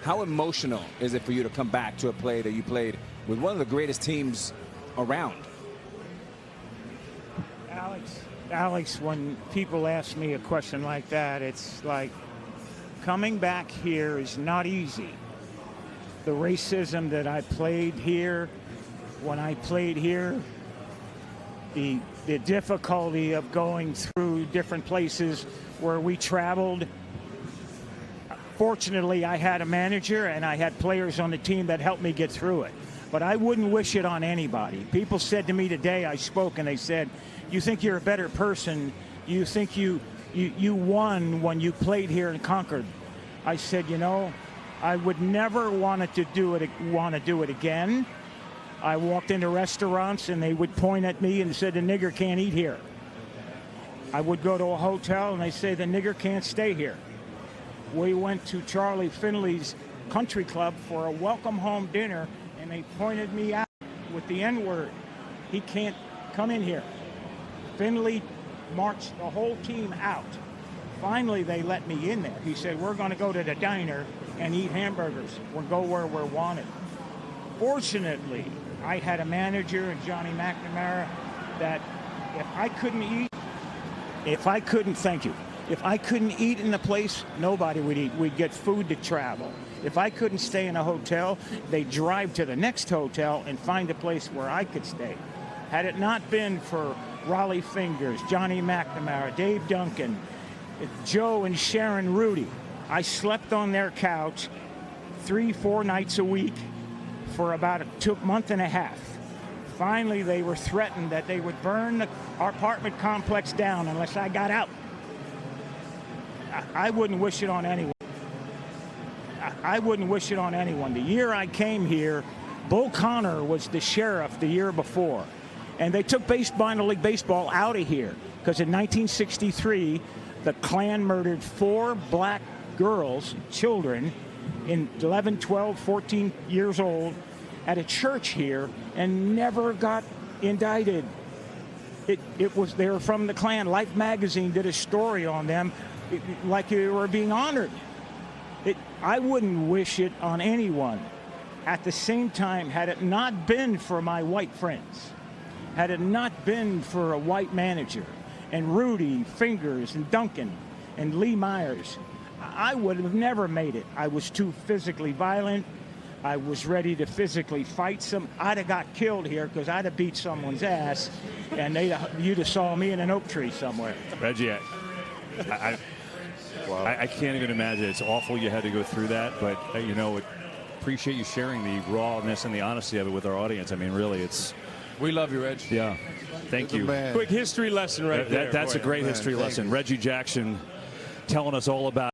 How emotional is it for you to come back to a play that you played with one of the greatest teams around? Alex, when people ask me a question like that, it's like coming back here is not easy. The racism that I played here, when I played here, the difficulty of going through different places where we traveled. Fortunately, I had a manager and I had players on the team that helped me get through it. But I wouldn't wish it on anybody. People said to me today, I spoke, and they said, you think you're a better person, you think you won when you played here in Concord. I said, you know, I would never want to do it again. I walked into restaurants and they would point at me and said, the nigger can't eat here. I would go to a hotel and they say, the nigger can't stay here. We went to Charlie Finley's country club for a welcome home dinner and they pointed me out with the N-word. He can't come in here. Finley marched the whole team out. Finally, they let me in there. He said, we're going to go to the diner and eat hamburgers. We'll go where we're wanted. Fortunately, I had a manager and Johnny McNamara that if I couldn't eat in the place, nobody would eat. We'd get food to travel. If I couldn't stay in a hotel, they'd drive to the next hotel and find a place where I could stay. Had it not been for Raleigh Fingers, Johnny McNamara, Dave Duncan, Joe and Sharon Rudy, I slept on their couch 3-4 nights a week for about a month and a half. Finally, they were threatened that they would burn our apartment complex down unless I got out. I wouldn't wish it on anyone. I wouldn't wish it on anyone. The year I came here, Bull Connor was the sheriff the year before. And they took minor league baseball out of here because in 1963, the Klan murdered 4 black girls, children, in 11, 12, 14 years old at a church here and never got indicted. They were from the Klan. Life magazine did a story on them like they were being honored. I wouldn't wish it on anyone. At the same time, had it not been for my white friends, had it not been for a white manager and Rudy, Fingers, and Duncan, and Lee Myers, I would have never made it. I was too physically violent. I was ready to physically fight I'd have got killed here because I'd have beat someone's ass, and you'd have saw me in an oak tree somewhere. Reggie, I can't even imagine. It's awful you had to go through that, but you know, appreciate you sharing the rawness and the honesty of it with our audience. I mean, really, it's. We love you, Reg. Yeah, thank you. Quick history lesson right there. That's a great history lesson. Reggie Jackson telling us all about